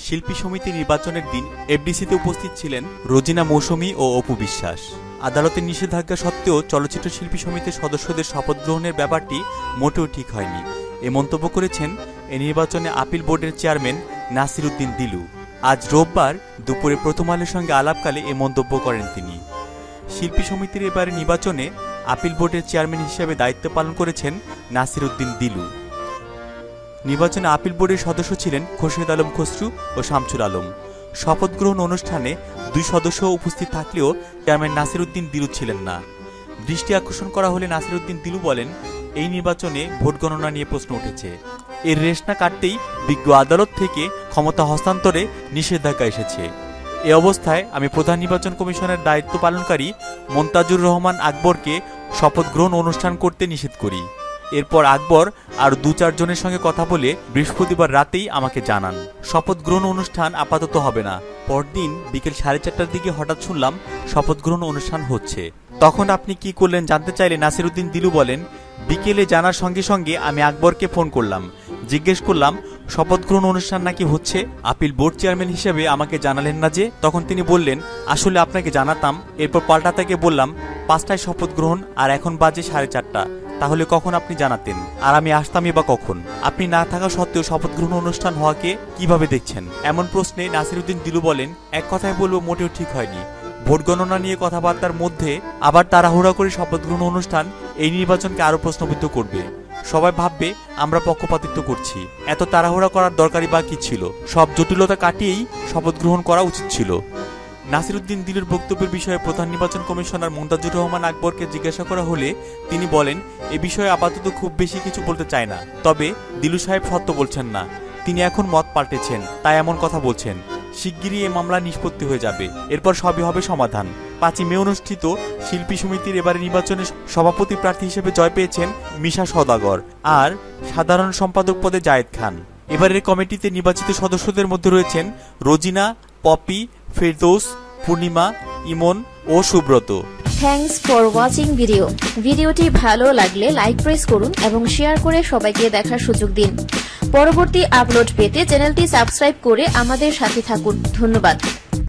শিল্পী সমিতি নির্বাচনের দিন এফডিসিতে উপস্থিত ছিলেন রোজিনা মৌসুমী ও অপু বিশ্বাস। আদালতের নিষেধাজ্ঞা সত্ত্বেও চলচ্চিত্র শিল্পী সমিতির সদস্যদের শপথ গ্রহণের ব্যাপারটি মোটেও ঠিক হয়নি, এ মন্তব্য করেছেন এ নির্বাচনে আপিল বোর্ডের চেয়ারম্যান নাসির উদ্দিন দিলু। আজ রোববার দুপুরে প্রথম আলোর সঙ্গে আলাপকালে এ মন্তব্য করেন তিনি। শিল্পী সমিতির এবারে নির্বাচনে আপিল বোর্ডের চেয়ারম্যান হিসেবে দায়িত্ব পালন করেছেন নাসির উদ্দিন দিলু। নির্বাচনে আপিল বোর্ডের সদস্য ছিলেন খোরশেদ আলম খসরু ও শামসুল আলম। শপথ গ্রহণ অনুষ্ঠানে দুই সদস্য উপস্থিত থাকলেও চেয়ারম্যান নাসির উদ্দিন দিলু ছিলেন না। দৃষ্টি আকর্ষণ করা হলে নাসির উদ্দিন দিলু বলেন, এই নির্বাচনে ভোট গণনা নিয়ে প্রশ্ন উঠেছে। এর রেশ না কাটতেই বিজ্ঞ আদালত থেকে ক্ষমতা হস্তান্তরে নিষেধাজ্ঞা এসেছে। এ অবস্থায় আমি প্রধান নির্বাচন কমিশনের দায়িত্ব পালনকারী মন্তাজুর রহমান আকবরকে শপথ গ্রহণ অনুষ্ঠান করতে নিষেধ করি। এরপর আকবর আর ২-৪ জনের সঙ্গে কথা বলে বৃহস্পতিবার রাতেই আমাকে জানান শপথ গ্রহণ অনুষ্ঠান আপাতত হবে না। পরদিন বিকেল 4:30টার দিকে হঠাৎ শুনলাম শপথ গ্রহণ অনুষ্ঠান হচ্ছে। তখন আপনি কি করলেন জানতে চাইলে নাসির উদ্দিন দিলু বলেন, বিকেলে জানার সঙ্গে সঙ্গে আমি আকবরকে ফোন করলাম, জিজ্ঞেস করলাম শপথ গ্রহণ অনুষ্ঠান নাকি হচ্ছে, আপিল বোর্ড চেয়ারম্যান হিসেবে আমাকে জানালেন না যে? তখন তিনি বললেন, আসলে আপনাকে জানাতাম। এরপর পাল্টা তাকে বললাম 5টায় শপথ গ্রহণ আর এখন বাজে 4:30। তাহলে কখন আপনি জানাতেন আর আমি আসতামই বা কখন? আপনি না থাকা সত্ত্বেও শপথ গ্রহণ অনুষ্ঠান হওয়াকে কিভাবে দেখছেন? এমন প্রশ্নে নাসির উদ্দিন দিলু বলেন, এক কথায় বলবো মোটেও ঠিক হয়নি। ভোট গণনা নিয়ে কথাবার্তার মধ্যে আবার তাড়াহুড়া করে শপথ গ্রহণ অনুষ্ঠান এই নির্বাচনকে আরো প্রশ্নবিদ্ধ করবে। সবাই ভাববে আমরা পক্ষপাতিত্ব করছি। এত তাড়াহুড়া করার দরকারই বা কি ছিল? সব জটিলতা কাটিয়েই শপথ গ্রহণ করা উচিত ছিল। নাসির উদ্দিন দিলুর বক্তব্যের বিষয়ে প্রধান নির্বাচন কমিশনার মন্তাজুর রহমান আকবরকে জিজ্ঞাসা করা হলে তিনি বলেন, এ বিষয়ে আপাতত খুব বেশি কিছু বলতে চায় না। তবে দিলু সাহেব সত্য বলছেন না, তিনি এখন মত পাল্টেছেন, তাই এমন কথা বলছেন। শিগগিরই এ মামলা নিষ্পত্তি হয়ে যাবে, এরপর সবই হবে সমাধান। 5ই মে অনুষ্ঠিত শিল্পী সমিতির এবারে নির্বাচনে সভাপতি প্রার্থী হিসেবে জয় পেয়েছেন মিশা সওদাগর আর সাধারণ সম্পাদক পদে জায়েদ খান। এবারের কমিটিতে নির্বাচিত সদস্যদের মধ্যে রয়েছেন রোজিনা, পপি, ফেরদৌস, পূর্ণিমা, ইমন ও সুব্রত। থ্যাঙ্কস ফর ওয়াচিং ভিডিওটি ভালো লাগলে লাইক প্রেস করুন এবং শেয়ার করে সবাইকে দেখার সুযোগ দিন। পরবর্তী আপলোড পেতে চ্যানেলটি সাবস্ক্রাইব করে আমাদের সাথে থাকুন। ধন্যবাদ।